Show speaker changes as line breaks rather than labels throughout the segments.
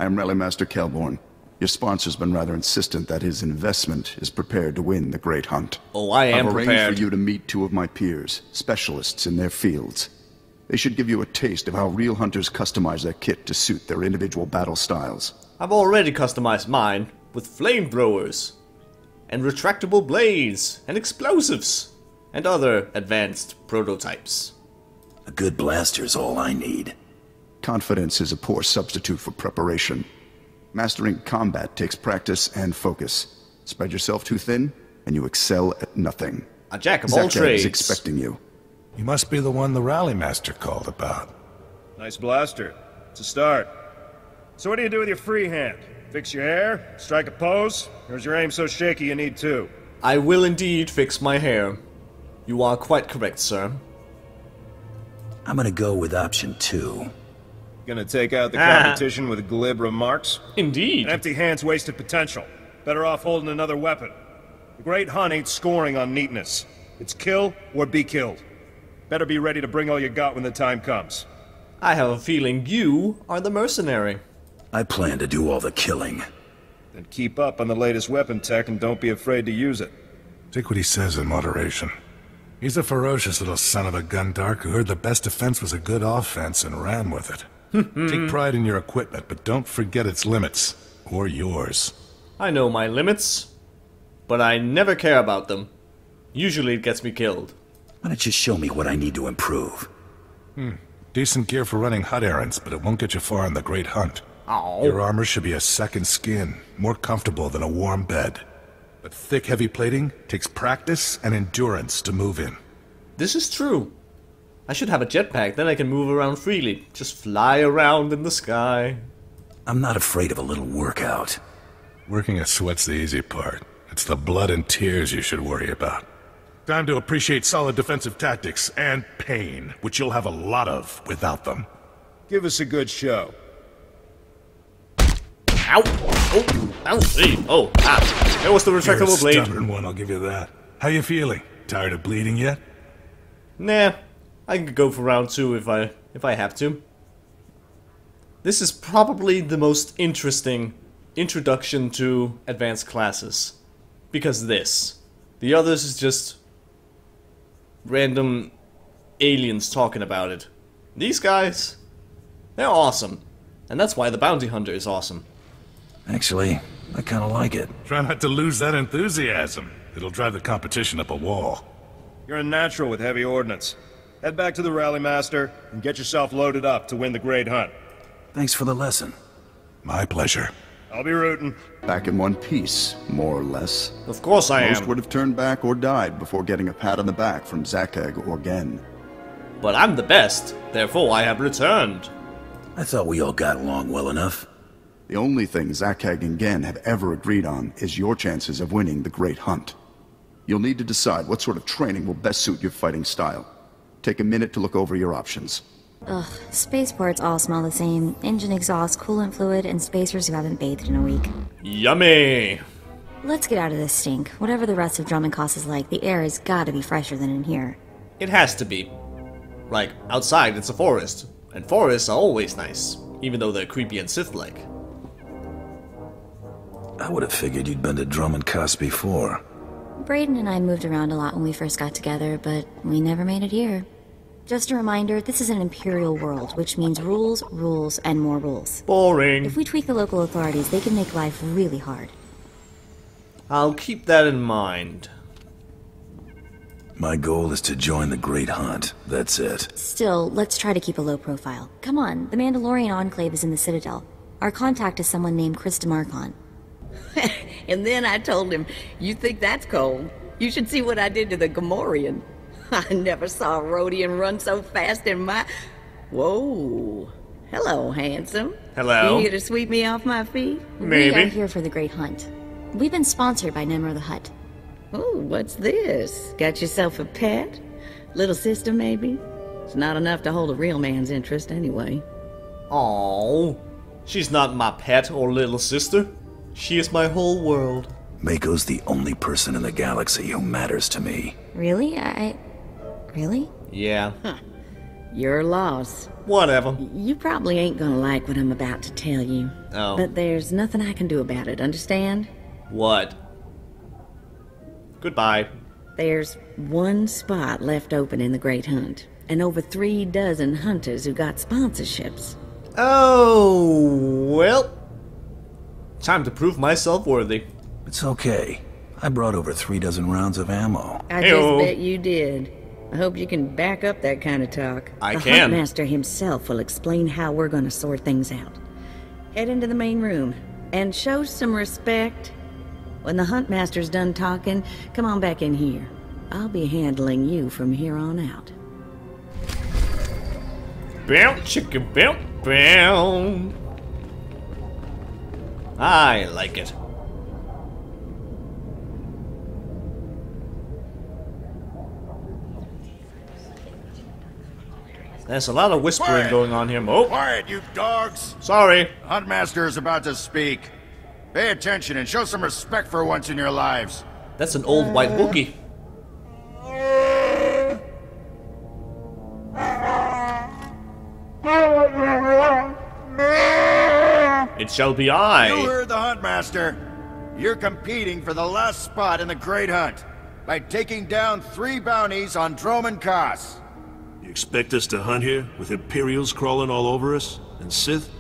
I am Rally Master Kelborn. Your sponsor's been rather insistent that his investment is prepared to win the Great Hunt.
Oh, I am
I've arranged
prepared.
for you to meet two of my peers, specialists in their fields. They should give you a taste of how real hunters customize their kit to suit their individual battle styles.
I've already customized mine with flamethrowers, and retractable blades, and explosives, and other advanced prototypes.
A good blaster's all I need.
Confidence is a poor substitute for preparation. Mastering combat takes practice and focus. Spread yourself too thin, and you excel at nothing.
A jack of all
Zakhag
trades.
is expecting you.
You must be the one the Rally Master called about.
Nice blaster. It's a start. So what do you do with your free hand? Fix your hair? Strike a pose? Or is your aim so shaky you need two?
I will indeed fix my hair. You are quite correct, sir.
I'm gonna go with option 2.
Gonna take out the competition with glib remarks?
Indeed.
An empty hand's wasted potential. Better off holding another weapon. The Great Hunt ain't scoring on neatness. It's kill or be killed. Better be ready to bring all you got when the time comes.
I have a feeling you are the mercenary.
I plan to do all the killing.
Then keep up on the latest weapon tech and don't be afraid to use it.
Take what he says in moderation. He's a ferocious little son of a gun-dark who heard the best defense was a good offense and ran with it. Take pride in your equipment, but don't forget its limits. Or yours.
I know my limits, but I never care about them. Usually it gets me killed.
Why don't you show me what I need to improve?
Decent gear for running hut errands, but it won't get you far in the Great Hunt.
Oh.
Your armor should be a second skin, more comfortable than a warm bed. But thick, heavy plating takes practice and endurance to move in.
This is true. I should have a jetpack, then I can move around freely. Just fly around in the sky.
I'm not afraid of a little workout.
Working a sweat's the easy part. It's the blood and tears you should worry about. Time to appreciate solid defensive tactics and pain, which you'll have a lot of without them.
Give us a good show.
Ow! Oh! Ow! Hey! Oh! Ah! There was the
You're a
retractable blade.
stubborn one, I'll give you that. How you feeling? Tired of bleeding yet?
Nah. I could go for round 2 if I have to. This is probably the most interesting introduction to advanced classes. Because the others is just random aliens talking about it. These guys, they're awesome. And that's why the bounty hunter is awesome.
Actually, I kinda like it.
Try not to lose that enthusiasm. It'll drive the competition up a wall.
You're a natural with heavy ordnance. Head back to the Rally Master and get yourself loaded up to win the Great Hunt.
Thanks for the lesson.
My pleasure.
I'll be rooting.
Back in one piece, more or less.
Of course I
Most
am.
would have turned back or died before getting a pat on the back from Zakhag or Gen.
But I'm the best, therefore I have returned.
I thought we all got along well enough.
The only thing Zakhag and Gen have ever agreed on is your chances of winning the Great Hunt. You'll need to decide what sort of training will best suit your fighting style. Take a minute to look over your options.
Ugh, spaceports all smell the same. Engine exhaust, coolant fluid, and spacers who haven't bathed in a week.
Yummy!
Let's get out of this stink. Whatever the rest of Dromund Kaas is like, the air has gotta be fresher than in here.
It has to be. Like, outside it's a forest. And forests are always nice. Even though they're creepy and Sith-like.
I would have figured you'd been to Dromund Kaas before.
Braden and I moved around a lot when we first got together, but we never made it here. Just a reminder, this is an imperial world, which means rules, rules, and more rules.
Boring.
If we tweak the local authorities, they can make life really hard.
I'll keep that in mind.
My goal is to join the Great Hunt. That's it.
Still, let's try to keep a low profile. Come on, the Mandalorian Enclave is in the Citadel. Our contact is someone named Chris DeMarcon.
And then I told him, you think that's cold? You should see what I did to the Gamorrean. I never saw a Rhodian run so fast in my... Whoa. Hello, handsome.
Hello.
You here to sweep me off my feet?
Maybe.
We are here for the Great Hunt. We've been sponsored by Nemro the Hutt.
Oh, what's this? Got yourself a pet? Little sister, maybe? It's not enough to hold a real man's interest anyway.
Aww. She's not my pet or little sister. She is my whole world.
Mako's the only person in the galaxy who matters to me.
Really? Really?
Yeah.
Your loss.
Whatever.
You probably ain't gonna like what I'm about to tell you.
Oh.
But there's nothing I can do about it, understand?
What? Goodbye.
There's one spot left open in the Great Hunt, and over 3 dozen hunters who got sponsorships.
Oh, well. Time to prove myself worthy.
It's okay. I brought over 36 rounds of ammo.
I
Heyo.
just bet you did. I hope you can back up that kind of talk.
I
the
can.
Huntmaster himself will explain how we're gonna sort things out. Head into the main room, and show some respect. When the Huntmaster's done talking, come on back in here. I'll be handling you from here on out.
Bow, chicka, bow, bow. I like it. There's a lot of whispering
Quiet.
going on here. Oh,
Quiet, you dogs!
sorry.
Huntmaster is about to speak. Pay attention and show some respect for once in your lives.
That's an old white Wookiee. It shall be
You
I.
heard the Huntmaster. You're competing for the last spot in the Great Hunt by taking down 3 bounties on Dromund Kaas.
You expect us to hunt here with Imperials crawling all over us? And Sith?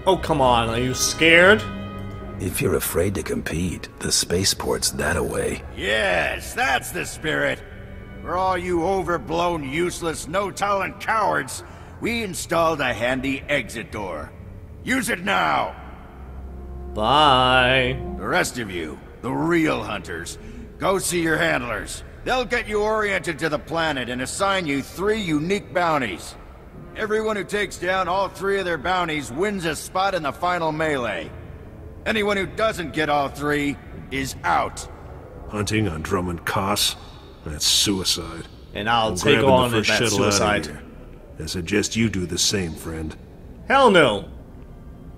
Oh, come on. Are you scared?
If you're afraid to compete, the spaceport's that away.
Yes, that's the spirit. For all you overblown, useless, no-talent cowards, we installed a handy exit door. Use it now!
Bye.
The rest of you, the real hunters, go see your handlers. They'll get you oriented to the planet and assign you 3 unique bounties. Everyone who takes down all 3 of their bounties wins a spot in the final melee. Anyone who doesn't get all 3 is out.
Hunting on Dromund Kaas? That's suicide.
And I'll
I'm
take
grabbing
on
the
that
first shuttle out of
suicide.
here. I suggest you do the same, friend.
Hell no.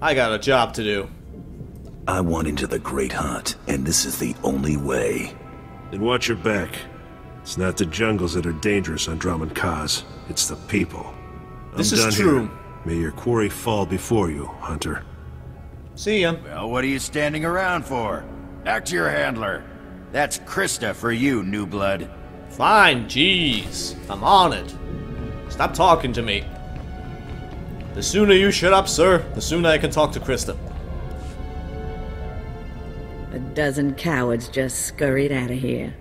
I got a job to do.
I want into the Great Hunt, and this is the only way.
Then watch your back. It's not the jungles that are dangerous on Dromund Kaas. It's the people.
This
I'm
is
done
true.
here. May your quarry fall before you, Hunter.
See ya.
Well, what are you standing around for? Back to your handler. That's Krista for you, new blood.
Fine, jeez. I'm on it. Stop talking to me. The sooner you shut up, sir, the sooner I can talk to Krista.
A dozen cowards just scurried out of here.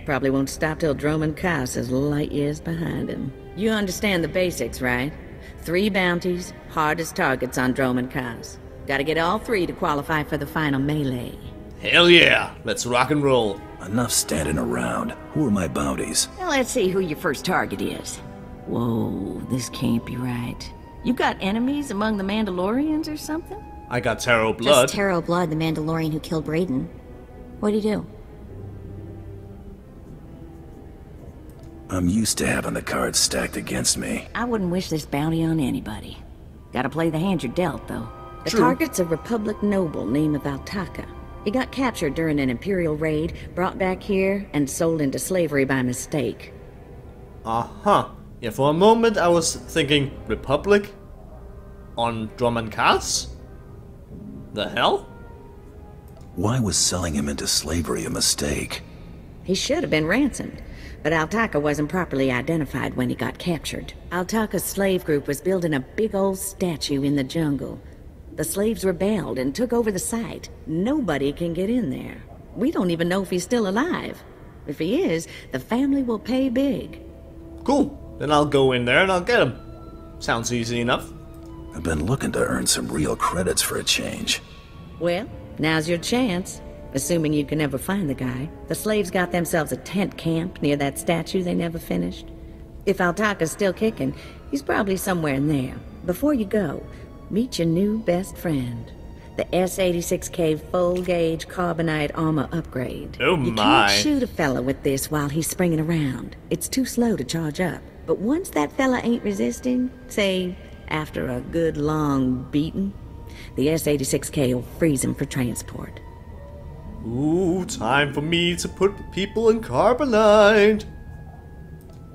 Probably won't stop till Dromund Kaas is light years behind him. You understand the basics, right? 3 bounties, hardest targets on Dromund Kaas. Gotta get all 3 to qualify for the final melee.
Hell yeah, let's rock and roll.
Enough standing around. Who are my bounties?
Now let's see who your first target is. Whoa, this can't be right. You got enemies among the Mandalorians or something?
I got Taro Blood.
Just Taro Blood, the Mandalorian who killed Brayden. What'd he do?
I'm used to having the cards stacked against me.
I wouldn't wish this bounty on anybody. Gotta play the hand you're dealt, though. The
True.
target's a Republic noble named Altaka. He got captured during an Imperial raid, brought back here, and sold into slavery by mistake.
Uh-huh. Yeah, for a moment I was thinking Republic on Dromund Kaas? The hell?
Why was selling him into slavery a mistake?
He should have been ransomed, but Altaka wasn't properly identified when he got captured. Altaka's slave group was building a big old statue in the jungle. The slaves rebelled and took over the site. Nobody can get in there. We don't even know if he's still alive. If he is, the family will pay big.
Cool. Then I'll go in there and I'll get him. Sounds easy enough.
I've been looking to earn some real credits for a change.
Well, now's your chance. Assuming you can ever find the guy. The slaves got themselves a tent camp near that statue they never finished. If Altaka's still kicking, he's probably somewhere in there. Before you go, meet your new best friend. The S-86K full-gauge carbonite armor upgrade.
Oh
You
my.
can't shoot a fella with this while he's springing around. It's too slow to charge up. But once that fella ain't resisting, say, after a good long beating, the S-86K will freeze him for transport.
Ooh, time for me to put people in carbonite.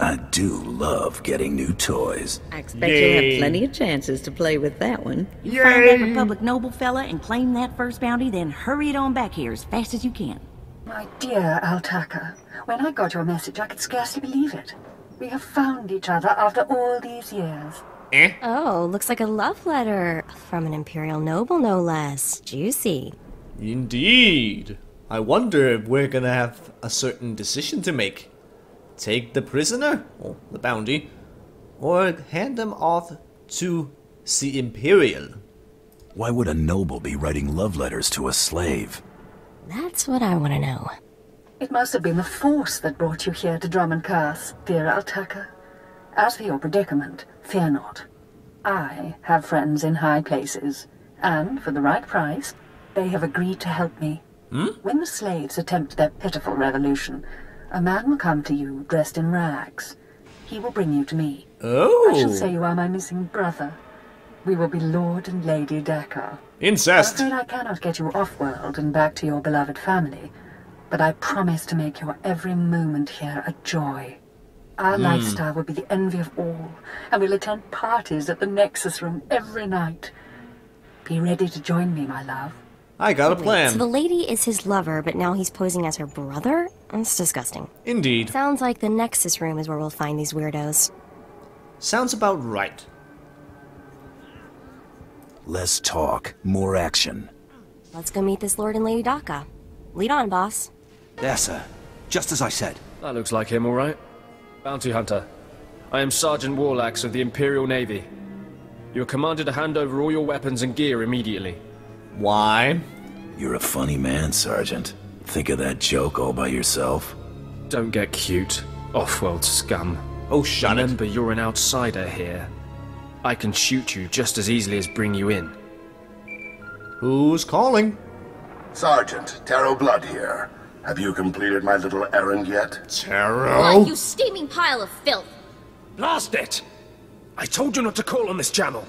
I do love getting new toys.
I expect you'll have plenty of chances to play with that one.
You find that Republic noble fella and claim that first bounty, then hurry it on back here as fast as you can.
My dear Altaka, when I got your message, I could scarcely believe it. We have found each other after all these years.
Oh, looks like a love letter. From an Imperial noble, no less. Juicy.
Indeed. I wonder if we're gonna have a certain decision to make. Take the prisoner, or the bounty, or hand them off to the Imperial.
Why would a noble be writing love letters to a slave?
That's what I want to know.
It must have been the Force that brought you here to Dromund Kaas, dear Altaka. As for your predicament, fear not. I have friends in high places, and for the right price, they have agreed to help me. When the slaves attempt their pitiful revolution, a man will come to you dressed in rags. He will bring you to me. I shall say you are my missing brother. We will be Lord and Lady Dakar.
Incest.
I'm afraid I cannot get you off-world and back to your beloved family, but I promise to make your every moment here a joy. Our lifestyle will be the envy of all, and we'll attend parties at the Nexus Room every night. Be ready to join me, my love.
I got a plan.
So the lady is his lover, but now he's posing as her brother? That's disgusting.
Indeed.
Sounds like the Nexus Room is where we'll find these weirdos.
Sounds about right.
Less talk, more action.
Let's go meet this Lord and Lady Daka. Lead on, boss.
There, sir. Just as I said.
That looks like him, all right. Bounty Hunter. I am Sergeant Warlax of the Imperial Navy. You are commanded to hand over all your weapons and gear immediately.
Why?
You're a funny man, Sergeant. Think of that joke all by yourself?
Don't get cute, off-world scum.
Oh, shut it.
Remember, you're an outsider here. I can shoot you just as easily as bring you in.
Who's calling?
Sergeant, Taro Blood here. Have you completed my little errand yet?
Taro?
What, you steaming pile of filth!
Blast it! I told you not to call on this channel.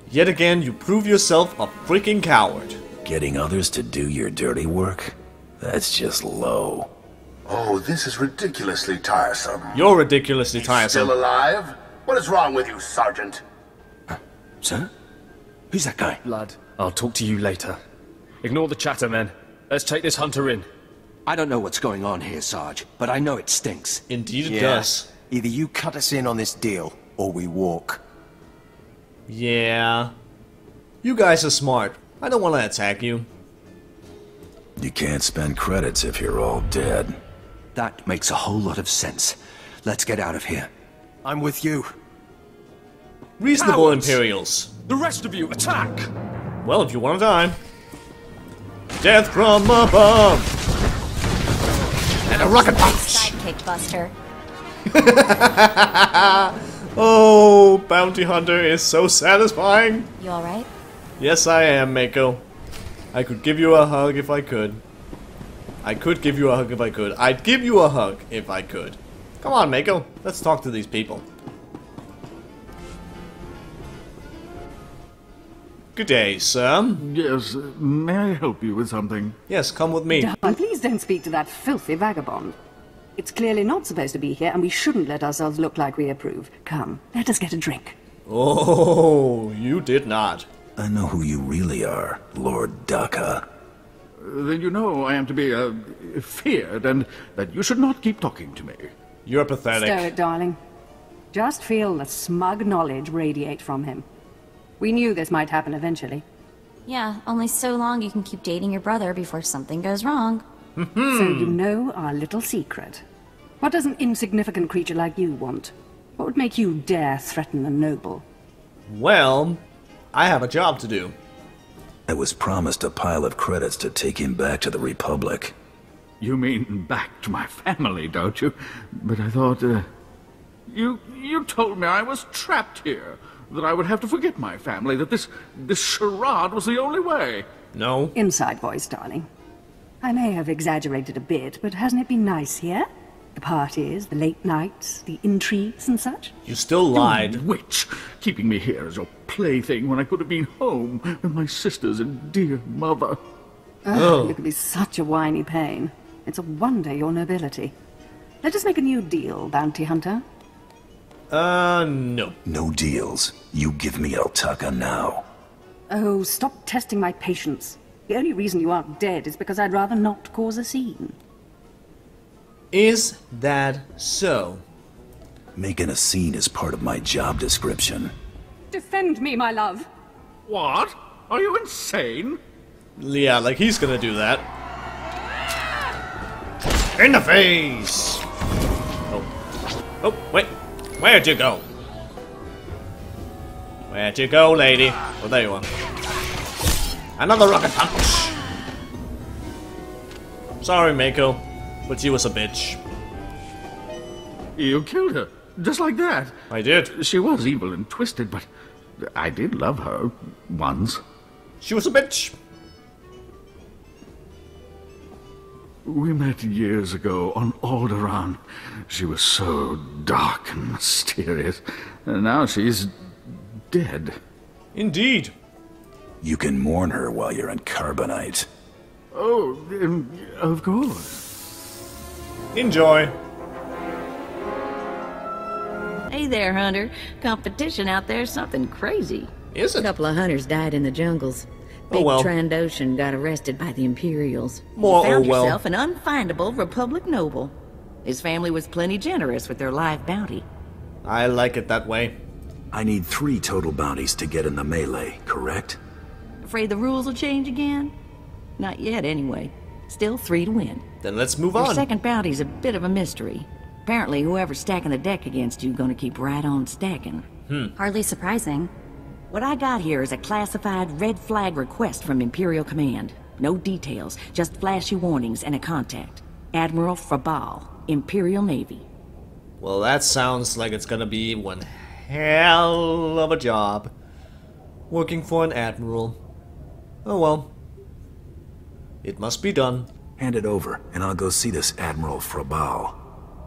Yet again, you prove yourself a freaking coward.
Getting others to do your dirty work? That's just low.
Oh, this is ridiculously tiresome.
You're ridiculously tiresome.
Still alive? What is wrong with you, Sergeant?
Sir? Who's that guy?
Blood. I'll talk to you later. Ignore the chatter, men. Let's take this hunter in.
I don't know what's going on here, Sarge, but I know it stinks.
Indeed it does.
Either you cut us in on this deal, or we walk.
Yeah. You guys are smart. I don't want to attack you.
You can't spend credits if you're all dead.
That makes a whole lot of sense. Let's get out of here. I'm with you.
Reasonable
Cowards!
Imperials.
The rest of you, attack!
Well, if you want to die. Death from above! And a rocket punch!
Sidekick buster.
Oh, Bounty Hunter is so satisfying.
You alright?
Yes, I am, Mako. I could give you a hug if I could. I could give you a hug if I could. I'd give you a hug if I could. Come on, Mako. Let's talk to these people. Good day, sir.
Yes, may I help you with something?
Yes, come with me.
Please don't speak to that filthy vagabond. It's clearly not supposed to be here, and we shouldn't let ourselves look like we approve. Come, let us get a drink.
Oh, you did not.
I know who you really are, Lord Daka.
Then you know I am to be, feared, and that you should not keep talking to me.
You're pathetic.
Stow it, darling. Just feel the smug knowledge radiate from him. We knew this might happen eventually.
Yeah, only so long you can keep dating your brother before something goes wrong.
So you know our little secret. What does an insignificant creature like you want? What would make you dare threaten a noble?
Well, I have a job to do.
I was promised a pile of credits to take him back to the Republic.
You mean back to my family, don't you? But I thought, You told me I was trapped here. That I would have to forget my family, that this charade was the only way.
No.
Inside voice, darling. I may have exaggerated a bit, but hasn't it been nice here? The parties, the late nights, the intrigues and such?
You still lied.
You witch! Keeping me here as your plaything when I could have been home with my sisters and dear mother.
Oh. You can be such a whiny pain. It's a wonder you're nobility. Let us make a new deal, Bounty Hunter.
No.
No deals. You give me Eltaka now.
Oh, stop testing my patience. The only reason you aren't dead is because I'd rather not cause a scene.
Is that so?
Making a scene is part of my job description.
Defend me, my love.
What? Are you insane?
Yeah, like he's gonna do that. In the face! Oh. Oh, wait. Where'd you go? Where'd you go, lady? Oh, there you are. Another rocket punch! Sorry, Mako, but she was a bitch.
You killed her, just like that.
I did.
She was evil and twisted, but I did love her once.
She was a bitch.
We met years ago on Alderaan. She was so dark and mysterious. And now she's dead.
Indeed.
You can mourn her while you're in Carbonite.
Oh, of course.
Enjoy.
Hey there, Hunter. Competition out there's something crazy.
Is it?
A couple of hunters died in the jungles. Big Trandoshan got arrested by the Imperials.
More
he found
oh well.
himself an unfindable Republic noble. His family was plenty generous with their live bounty.
I like it that way.
I need 3 total bounties to get in the melee, correct?
Afraid the rules will change again? Not yet, anyway. Still 3 to win.
Then let's move
Your
on.
second bounty's a bit of a mystery. Apparently, whoever's stacking the deck against you gonna keep right on stacking.
Hardly surprising.
What I got here is a classified red flag request from Imperial Command. No details, just flashy warnings and a contact. Admiral Frabal, Imperial Navy.
Well, that sounds like it's gonna be one hell of a job. Working for an admiral. Oh well. It must be done.
Hand it over, and I'll go see this Admiral Frabal.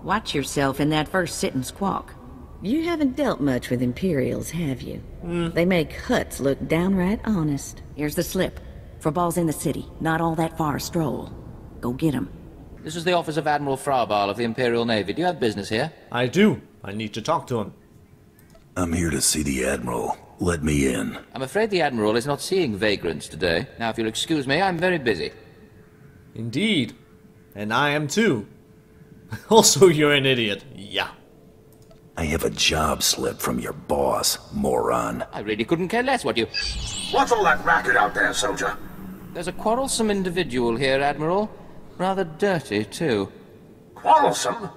Watch yourself in that first sit and squawk. You haven't dealt much with Imperials, have you? They make huts look downright honest. Here's the slip. Frabal's in the city, not all that far a stroll. Go get him.
This is the office of Admiral Frabal of the Imperial Navy. Do you have business here?
I do. I need to talk to him.
I'm here to see the Admiral. Let me in.
I'm afraid the Admiral is not seeing vagrants today. Now, if you'll excuse me, I'm very busy.
Indeed. And I am too. Also, you're an idiot. Yeah.
I have a job slip from your boss, moron.
I really couldn't care less what you...
What's all that racket out there, soldier?
There's a quarrelsome individual here, Admiral. Rather dirty, too.
Quarrelsome?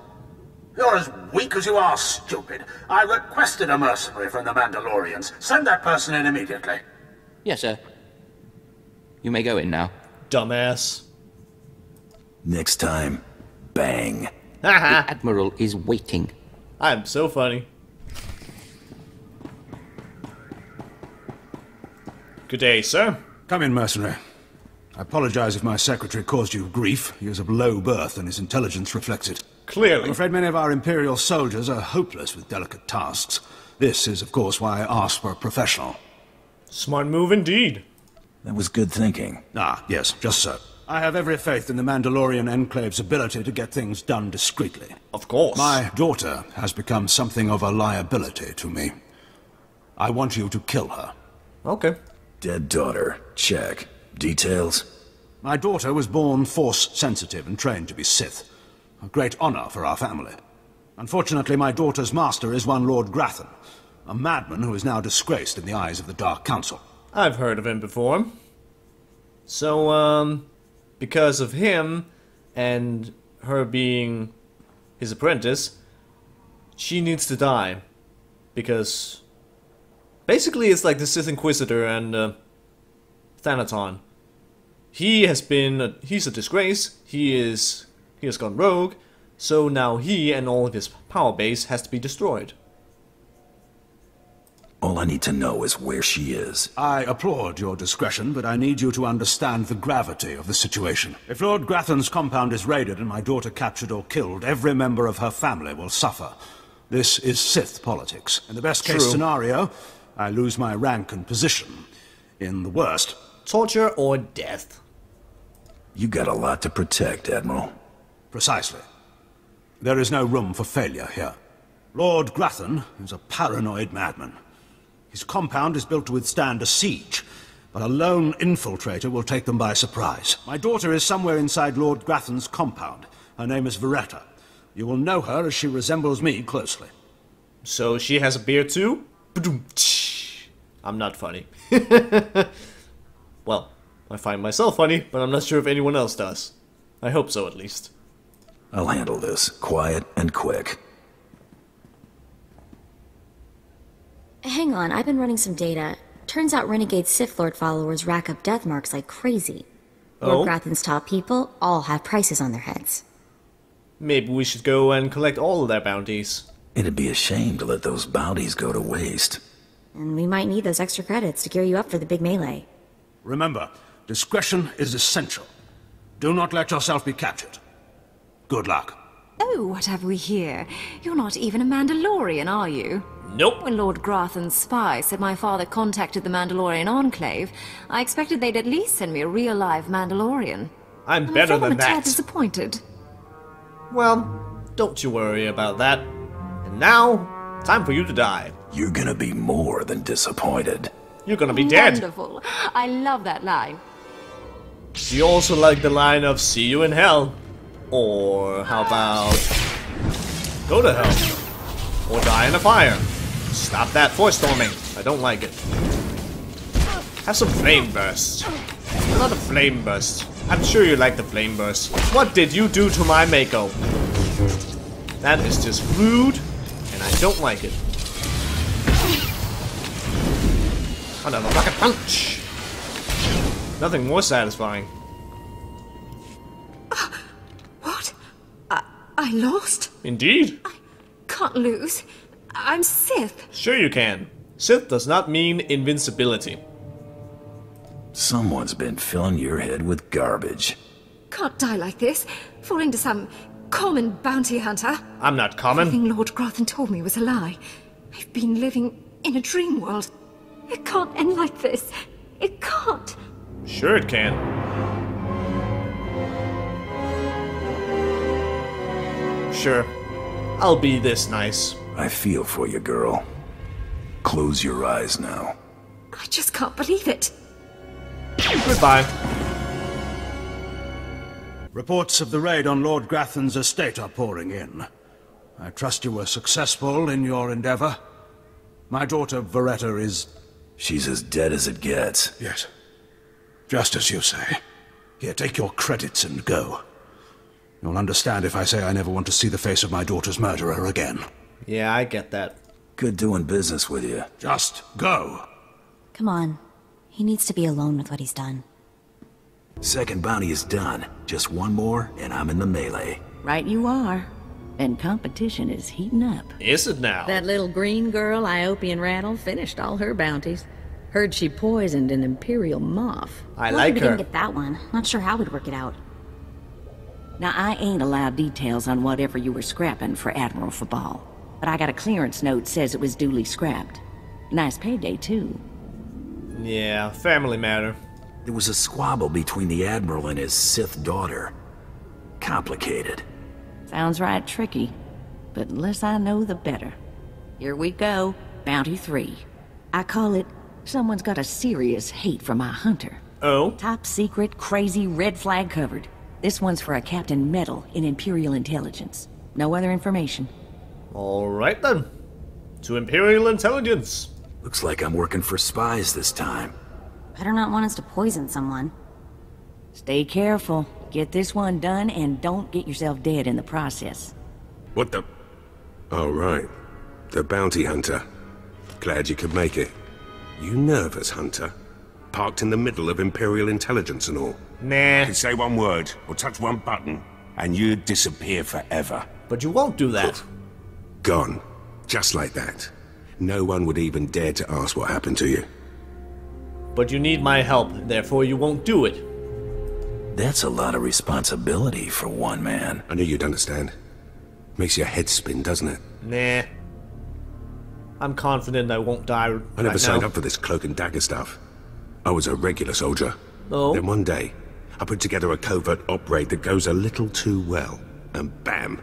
You're as weak as you are stupid. I requested a mercenary from the Mandalorians. Send that person in immediately.
Yes, sir. You may go in now.
Dumbass.
Next time, bang.
The Admiral is waiting.
I'm so funny. Good day, sir.
Come in, mercenary. I apologize if my secretary caused you grief. He is of low birth, and his intelligence reflects it.
Clearly.
I'm afraid many of our Imperial soldiers are hopeless with delicate tasks. This is, of course, why I asked for a professional.
Smart move indeed.
That was good thinking.
Ah, yes, just so. I have every faith in the Mandalorian Enclave's ability to get things done discreetly.
Of course.
My daughter has become something of a liability to me. I want you to kill her.
Okay.
Dead daughter. Check. Details?
My daughter was born Force-sensitive and trained to be Sith. A great honor for our family. Unfortunately, my daughter's master is one Lord Grathan, a madman who is now disgraced in the eyes of the Dark Council.
I've heard of him before. So, because of him and her being his apprentice, she needs to die. Because basically it's like the Sith Inquisitor and Thanaton. He's a disgrace. He has gone rogue. So now he and all of his power base has to be destroyed.
All I need to know is where she is.
I applaud your discretion, but I need you to understand the gravity of the situation. If Lord Grathan's compound is raided and my daughter captured or killed, every member of her family will suffer. This is Sith politics. In the best-case scenario, I lose my rank and position. In the worst...
torture or death.
You got a lot to protect, Admiral.
Precisely. There is no room for failure here. Lord Grathan is a paranoid madman. His compound is built to withstand a siege, but a lone infiltrator will take them by surprise. My daughter is somewhere inside Lord Grathan's compound. Her name is Veretta. You will know her as she resembles me closely.
So she has a beard too? I'm not funny. Well, I find myself funny, but I'm not sure if anyone else does. I hope so, at least.
I'll handle this, quiet and quick.
Hang on, I've been running some data. Turns out Renegade Sith Lord followers rack up death marks like crazy.
Oh?
Lord Grathan's top people all have prices on their heads.
Maybe we should go and collect all of their bounties.
It'd be a shame to let those bounties go to waste.
And we might need those extra credits to gear you up for the big melee.
Remember, discretion is essential. Do not let yourself be captured. Good luck.
Oh, what have we here? You're not even a Mandalorian, are you?
Nope.
When Lord Grathan's spy said my father contacted the Mandalorian Enclave, I expected they'd at least send me a real live Mandalorian.
I'm better than
I'm a tad
that.
disappointed.
Well, don't you worry about that. And now, time for you to die.
You're gonna be more than disappointed.
You're gonna be dead.
Wonderful. I love that line.
You also like the line of "see you in hell." Or how about go to hell? Or die in a fire? Stop that force storming. I don't like it. Have some flame bursts. Not a flame burst. I'm sure you like the flame burst. What did you do to my Mako? That is just rude, and I don't like it. Another rocket punch. Nothing more satisfying.
What? I lost?
Indeed.
Can't lose. I'm Sith.
Sure you can. Sith does not mean invincibility.
Someone's been filling your head with garbage.
Can't die like this. Fall into some common bounty hunter.
I'm not common.
Everything Lord Grathan told me was a lie. I've been living in a dream world. It can't end like this. It can't.
Sure it can. Sure. I'll be this nice.
I feel for you, girl. Close your eyes now.
I just can't believe it.
Goodbye.
Reports of the raid on Lord Grathan's estate are pouring in. I trust you were successful in your endeavor. My daughter, Veretta, is...
She's as dead as it gets.
Yes. Just as you say. Here, take your credits and go. You'll understand if I say I never want to see the face of my daughter's murderer again.
Yeah, I get that.
Good doing business with you.
Just go.
Come on. He needs to be alone with what he's done.
Second bounty is done. Just one more, and I'm in the melee.
Right you are. And competition is heating up.
Is it now?
That little green girl, Iopian Rattle, finished all her bounties. Heard she poisoned an Imperial moth.
I
Lucky
like
we
her.
didn't get that one. Not sure how we'd work it out.
Now, I ain't allowed details on whatever you were scrapping for Admiral Fabal, but I got a clearance note says it was duly scrapped. Nice payday, too.
Yeah, family matter.
There was a squabble between the Admiral and his Sith daughter. Complicated.
Sounds right tricky, but the less I know, the better. Here we go, Bounty 3. I call it, someone's got a serious hate for my hunter.
Oh?
Top secret, crazy, red flag covered. This one's for a Captain Metal in Imperial Intelligence. No other information.
Alright then. To Imperial Intelligence.
Looks like I'm working for spies this time.
Better not want us to poison someone.
Stay careful. Get this one done and don't get yourself dead in the process.
What the... Oh, right. The bounty hunter. Glad you could make it. You nervous, Hunter? Parked in the middle of Imperial Intelligence and all.
Nah.
You could say one word, or touch one button, and you'd disappear forever.
But you won't do that.
Gone. Just like that. No one would even dare to ask what happened to you.
But you need my help, therefore you won't do it.
That's a lot of responsibility for one man.
I knew you'd understand. Makes your head spin, doesn't it?
Nah. I'm confident I won't die
I never signed up for this cloak and dagger stuff. I was a regular soldier.
Oh?
Then one day, I put together a covert op raid that goes a little too well. And bam!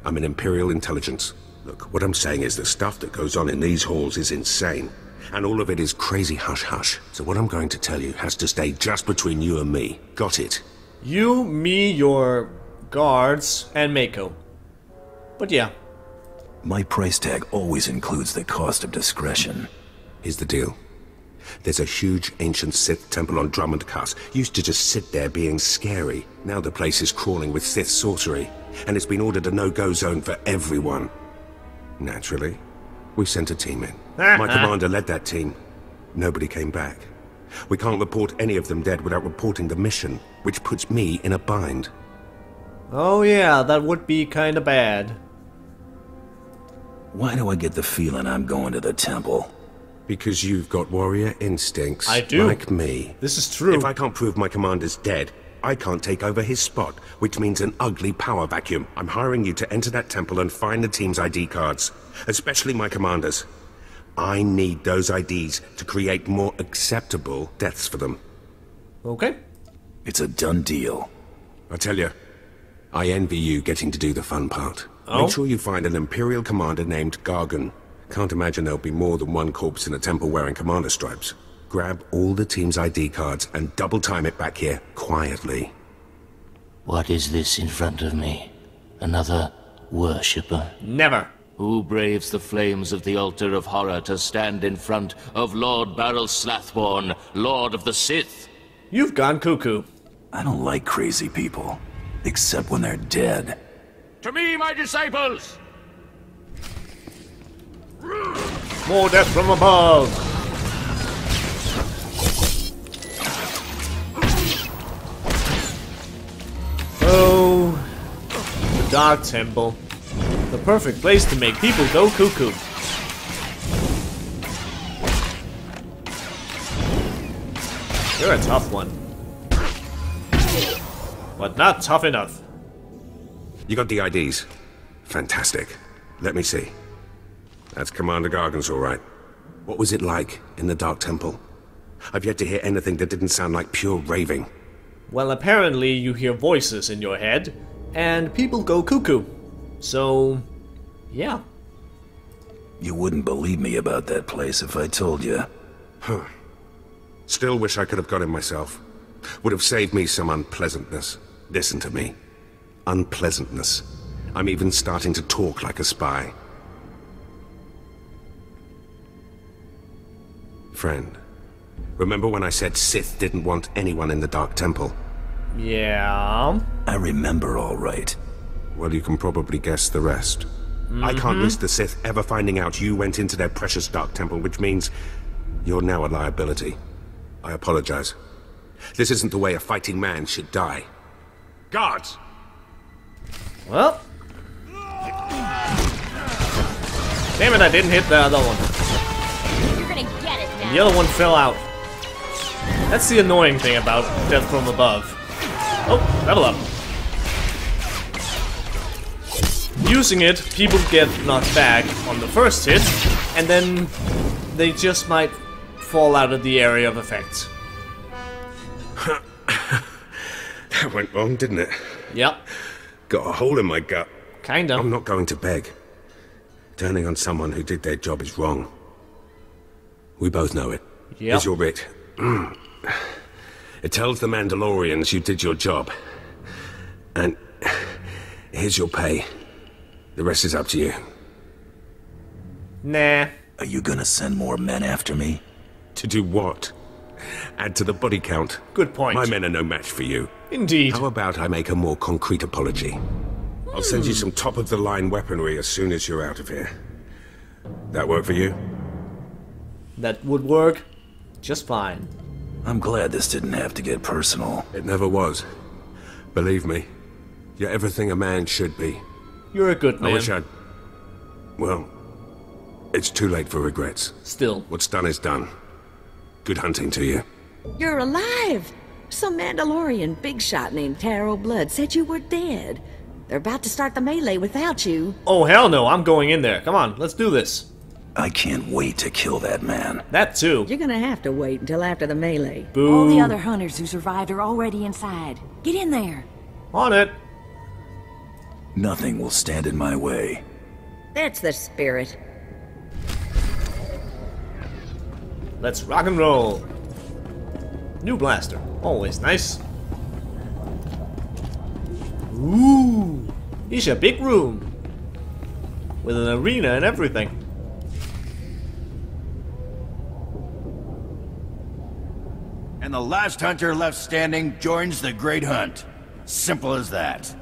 I'm in Imperial Intelligence. Look, what I'm saying is the stuff that goes on in these halls is insane. And all of it is crazy hush-hush. So what I'm going to tell you has to stay just between you and me. Got it?
You, me, your guards, and Mako. But yeah.
My price tag always includes the cost of discretion.
Here's the deal. There's a huge ancient Sith temple on Dromund Kaas. Used to just sit there being scary. Now the place is crawling with Sith sorcery. And it's been ordered a no-go zone for everyone. Naturally, we sent a team in. My commander led that team. Nobody came back. We can't report any of them dead without reporting the mission, which puts me in a bind.
Oh yeah, that would be kinda bad.
Why do I get the feeling I'm going to the temple?
Because you've got warrior instincts.
I do.
Like me.
This is true.
If I can't prove my commander's dead, I can't take over his spot, which means an ugly power vacuum. I'm hiring you to enter that temple and find the team's ID cards. Especially my commander's. I need those IDs to create more acceptable deaths for them.
Okay.
It's a done deal.
I tell you, I envy you getting to do the fun part.
Oh?
Make sure you find an Imperial commander named Gargan. Can't imagine there'll be more than one corpse in a temple wearing commander stripes. Grab all the team's ID cards and double time it back here, quietly.
What is this in front of me? Another worshipper?
Never.
Who braves the flames of the altar of horror to stand in front of Lord Baral Slathborn, Lord of the Sith?
You've gone cuckoo.
I don't like crazy people, except when they're dead.
To me, my disciples!
More death from above! Oh, the Dark Temple. The perfect place to make people go cuckoo. You're a tough one. But not tough enough.
You got the IDs? Fantastic. Let me see. That's Commander Gargan's all right. What was it like in the Dark Temple? I've yet to hear anything that didn't sound like pure raving.
Well, apparently you hear voices in your head, and people go cuckoo. So, yeah.
You wouldn't believe me about that place if I told you.
Huh. Still wish I could have got him myself. Would have saved me some unpleasantness. Listen to me. Unpleasantness. I'm even starting to talk like a spy. Friend, remember when I said Sith didn't want anyone in the Dark Temple?
Yeah.
I remember all right.
Well, you can probably guess the rest. I can't risk the Sith ever finding out you went into their precious Dark Temple, which means you're now a liability. I apologize. This isn't the way a fighting man should die. Guards!
Well. Damn it, I didn't hit the other one.
You're gonna get it now.
The other one fell out. That's the annoying thing about death from above. Oh, level up. Using it, people get knocked back on the first hit, and then they just might fall out of the area of effect.
That went wrong, didn't it?
Yep.
Got a hole in my gut.
Kinda.
I'm not going to beg. Turning on someone who did their job is wrong. We both know it.
Yep.
Here's your writ. It tells the Mandalorians you did your job. And here's your pay. The rest is up to you.
Nah.
Are you gonna send more men after me?
To do what? Add to the body count.
Good point.
My men are no match for you.
Indeed.
How about I make a more concrete apology? I'll send you some top-of-the-line weaponry as soon as you're out of here. That work for you?
That would work just fine.
I'm glad this didn't have to get personal.
It never was. Believe me, you're everything a man should be.
You're a good man.
I wish I'd... Well, it's too late for regrets.
Still.
What's done is done. Good hunting to you.
You're alive! Some Mandalorian big shot named Taro Blood said you were dead. They're about to start the melee without you.
Oh, hell no, I'm going in there. Come on, let's do this.
I can't wait to kill that man.
That too.
You're gonna have to wait until after the melee.
Boo.
All the other hunters who survived are already inside. Get in there.
On it.
Nothing will stand in my way.
That's the spirit.
Let's rock and roll. New blaster. Always nice. Ooh. It's a big room. With an arena and everything.
And the last hunter left standing joins the Great Hunt. Simple as that.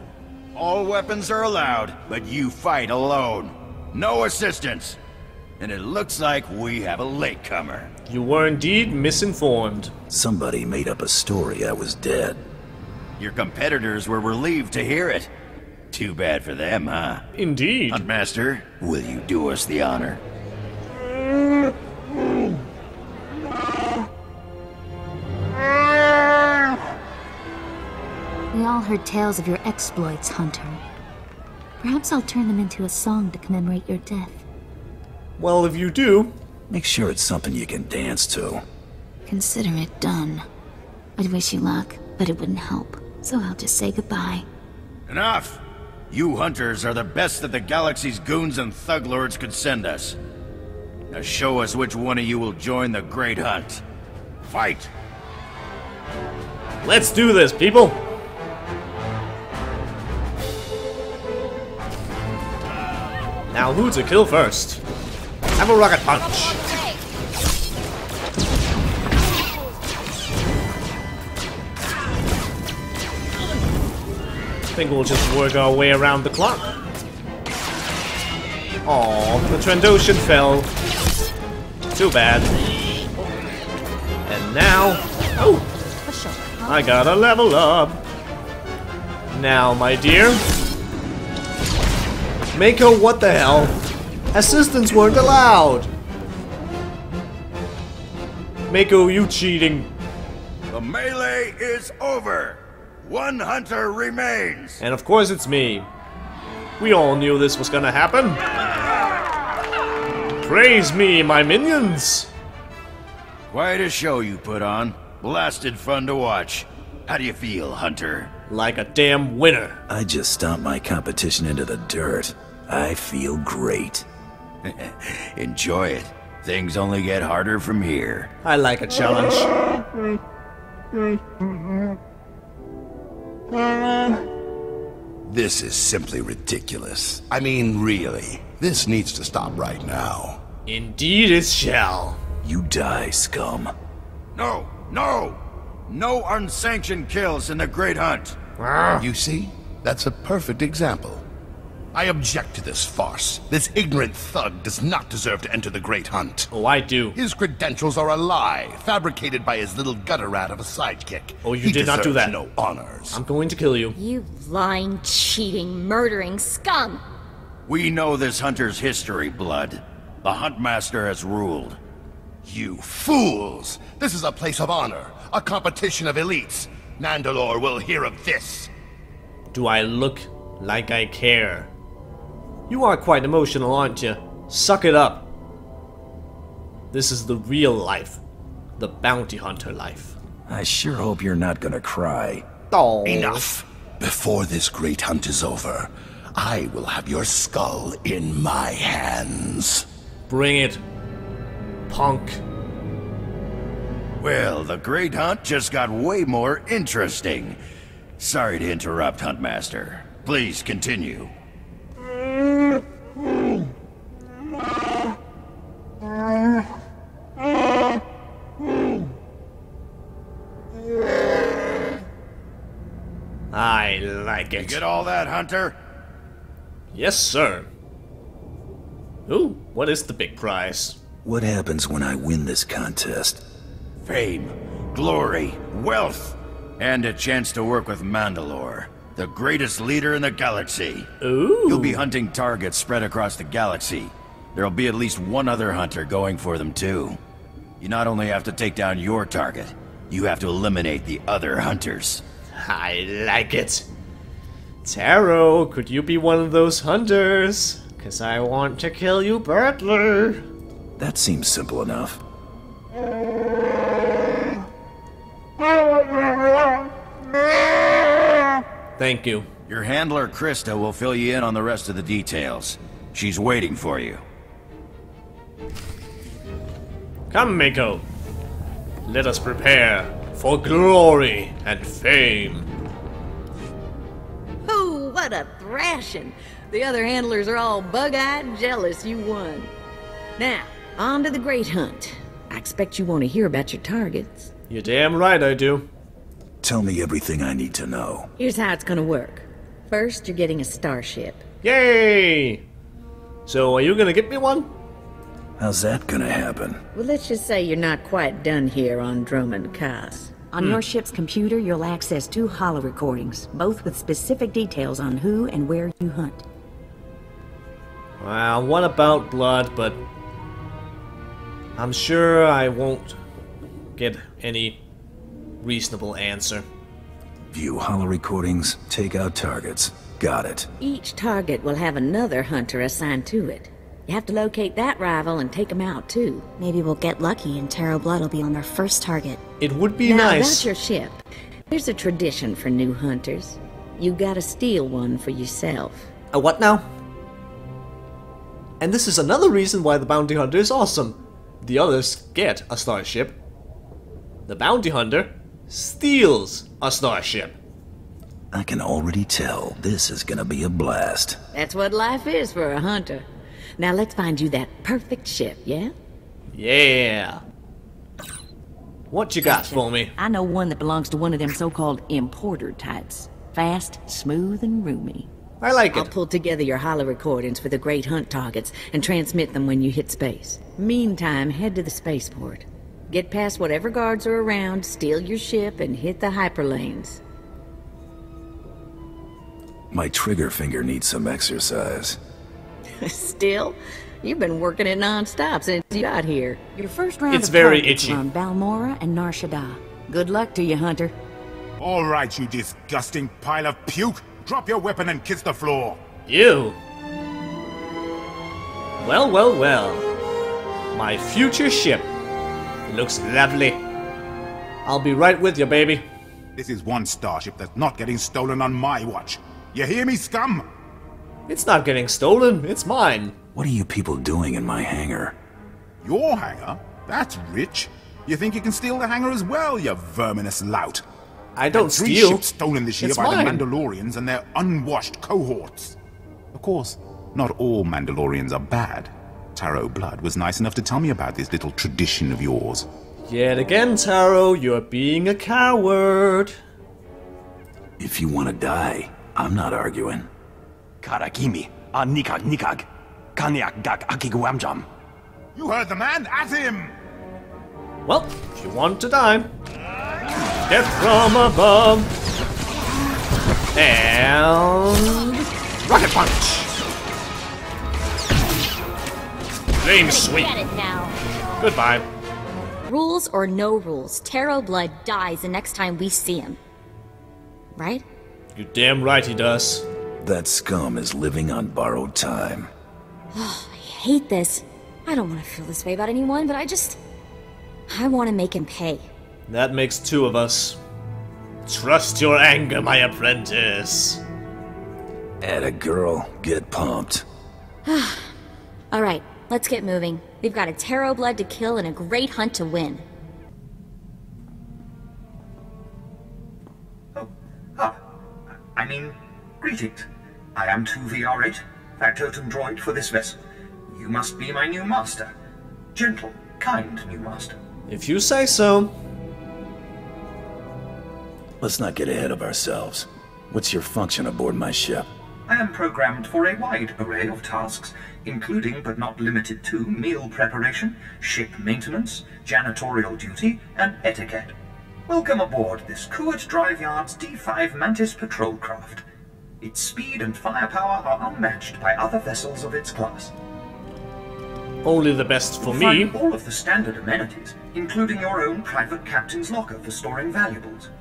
All weapons are allowed, but you fight alone. No assistance. And it looks like we have a latecomer.
You were indeed misinformed.
Somebody made up a story I was dead.
Your competitors were relieved to hear it. Too bad for them, huh?
Indeed.
Huntmaster, will you do us the honor?
We all heard tales of your exploits, Hunter. Perhaps I'll turn them into a song to commemorate your death.
Well, if you do...
Make sure it's something you can dance to.
Consider it done. I'd wish you luck, but it wouldn't help. So I'll just say goodbye.
Enough! You hunters are the best that the galaxy's goons and thug lords could send us. Now show us which one of you will join the Great Hunt. Fight!
Let's do this, people! Now who to kill first? Have a rocket punch! I think we'll just work our way around the clock. Aww, the Trandoshan fell. Too bad. And now... Oh! I gotta level up. Now, my dear. Mako, what the hell? Assistants weren't allowed! Mako, you cheating.
The melee is over! One hunter remains!
And of course it's me. We all knew this was gonna happen. Praise me, my minions!
Quite a show you put on. Blasted fun to watch. How do you feel, Hunter?
Like a damn winner.
I just stomped my competition into the dirt. I feel great.
Enjoy it. Things only get harder from here.
I like a challenge.
This is simply ridiculous. I mean, really. This needs to stop right now.
Indeed it shall.
You die, scum.
No! No! No unsanctioned kills in the Great Hunt!
You see? That's a perfect example. I object to this farce. This ignorant thug does not deserve to enter the Great Hunt.
Oh, I do.
His credentials are a lie, fabricated by his little gutter rat of a sidekick.
Oh, you did not do that.
No honors.
I'm going to kill you.
You lying, cheating, murdering scum!
We know this hunter's history, Blood. The Huntmaster has ruled.
You fools! This is a place of honor, a competition of elites. Nandalore will hear of this.
Do I look like I care? You are quite emotional, aren't you? Suck it up. This is the real life. The bounty hunter life.
I sure hope you're not gonna cry.
Oh.
Enough! Before this great hunt is over, I will have your skull in my hands.
Bring it, punk.
Well, the Great Hunt just got way more interesting. Sorry to interrupt, Huntmaster. Please continue.
I like it.
You get all that, Hunter?
Yes, sir. Ooh, what is the big prize?
What happens when I win this contest?
Fame, glory, wealth, and a chance to work with Mandalore, the greatest leader in the galaxy.
Ooh.
You'll be hunting targets spread across the galaxy. There'll be at least one other hunter going for them too. You not only have to take down your target, you have to eliminate the other hunters.
I like it. Taro, could you be one of those hunters? 'Cause I want to kill you badly.
That seems simple enough.
Thank you.
Your handler, Krista, will fill you in on the rest of the details. She's waiting for you.
Come, Mako. Let us prepare for glory and fame.
Oh, what a thrashing! The other handlers are all bug-eyed jealous you won. Now, on to the Great Hunt. I expect you want to hear about your targets.
You're damn right I do.
Tell me everything I need to know.
Here's how it's gonna work. First, you're getting a starship.
Yay! So, are you gonna get me one?
How's that gonna happen?
Well, let's just say you're not quite done here on Dromund Kaas.
On your ship's computer, you'll access 2 holo recordings, both with specific details on who and where you hunt.
Well, one about blood, but I'm sure I won't get any reasonable answer.
View holo recordings, take out targets. Got it.
Each target will have another hunter assigned to it. You have to locate that rival and take him out, too.
Maybe we'll get lucky and Tarot Blood will be on our first target.
It would be
now,
nice.
About your ship. There's a tradition for new hunters. You gotta steal one for yourself.
A what now? And this is another reason why the bounty hunter is awesome. The others get a starship. The bounty hunter steals a starship.
I can already tell this is gonna be a blast.
That's what life is for a hunter. Now let's find you that perfect ship, yeah?
Yeah. What you got for me?
I know one that belongs to one of them so-called importer types. Fast, smooth, and roomy.
I like it.
I'll pull together your holo recordings for the Great Hunt targets and transmit them when you hit space. Meantime, head to the spaceport. Get past whatever guards are around, steal your ship, and hit the hyperlanes.
My trigger finger needs some exercise.
Still? You've been working it non-stop since you got here.
Your first round
It's
of
very
targets
itchy.
are on Balmora and Nar Shaddaa. Good luck to you, Hunter.
All right, you disgusting pile of puke. Drop your weapon and kiss the floor.
You. Well, well, well. My future ship. It looks lovely. I'll be right with you, baby.
This is one starship that's not getting stolen on my watch. You hear me, scum?
It's not getting stolen. It's mine.
What are you people doing in my hangar?
Your hangar? That's rich. You think you can steal the hangar as well, you verminous lout?
I don't
Three
steal.
ships stolen this year
It's
by
mine.
the Mandalorians and their unwashed cohorts. Of course, not all Mandalorians are bad. Tarot Blood was nice enough to tell me about this little tradition of yours.
Yet again, Taro, you're being a coward.
If you want to die, I'm not arguing.
Karakimi, Nikag Nikag, Kanyak Dak Akiguamjam.
You heard the man, at him!
Well, if you want to die, death from above. And rocket punch. Flame sweep.
Get it now.
Goodbye.
Rules or no rules, Tarot Blood dies the next time we see him. Right?
You're damn right he does.
That scum is living on borrowed time.
Oh, I hate this. I don't want to feel this way about anyone, but I want to make him pay.
That makes 2 of us. Trust your anger, my apprentice.
Atta girl, get pumped.
Alright, let's get moving. We've got a Tarot Blood to kill and a Great Hunt to win.
Greetings. I am 2VR8, factotum droid for this vessel. You must be my new master. Gentle, kind new master.
If you say so.
Let's not get ahead of ourselves. What's your function aboard my ship?
I am programmed for a wide array of tasks, including but not limited to meal preparation, ship maintenance, janitorial duty, and etiquette. Welcome aboard this Kuat Drive Yard's D5 Mantis patrol craft. Its speed and firepower are unmatched by other vessels of its class.
Only the best for
You'll
me.
find all of the standard amenities, including your own private captain's locker for storing valuables.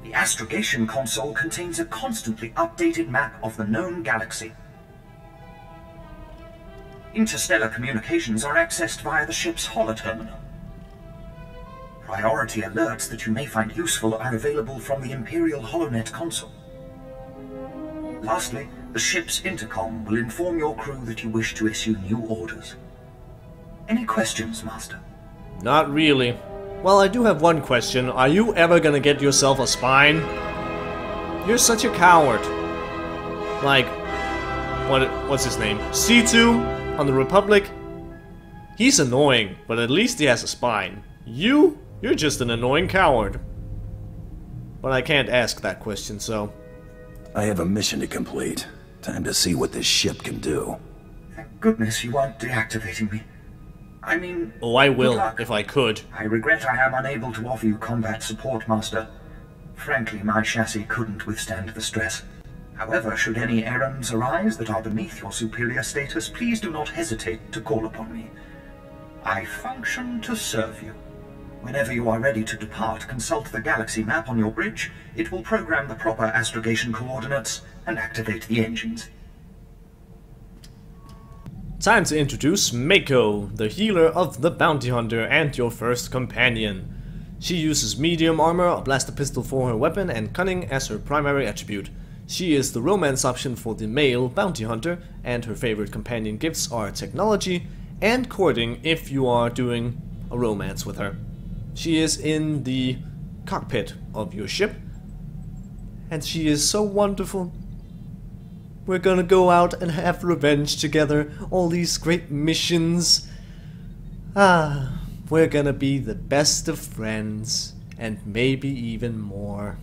The astrogation console contains a constantly updated map of the known galaxy. Interstellar communications are accessed via the ship's holoterminal. Priority alerts that you may find useful are available from the Imperial HoloNet console. Lastly, The ship's intercom will inform your crew that you wish to issue new orders. Any questions, Master?
Not really. Well, I do have one question. Are you ever gonna get yourself a spine? You're such a coward. Like, what's his name? C2 on the Republic? He's annoying, but at least he has a spine. You're just an annoying coward. But I can't ask that question, so...
I have a mission to complete. Time to see what this ship can do.
Thank goodness you aren't deactivating me. I mean...
Oh, I will, if I could.
I regret I am unable to offer you combat support, Master. Frankly, my chassis couldn't withstand the stress. However, should any errands arise that are beneath your superior status, please do not hesitate to call upon me. I function to serve you. Whenever you are ready to depart, consult the galaxy map on your bridge. It will program the proper astrogation coordinates and activate the engines.
Time to introduce Mako, the healer of the bounty hunter and your first companion. She uses medium armor, a blaster pistol for her weapon, and cunning as her primary attribute. She is the romance option for the male bounty hunter, and her favorite companion gifts are technology and courting if you are doing a romance with her. She is in the cockpit of your ship, and she is so wonderful. We're gonna go out and have revenge together, all these great missions. We're gonna be the best of friends, and maybe even more.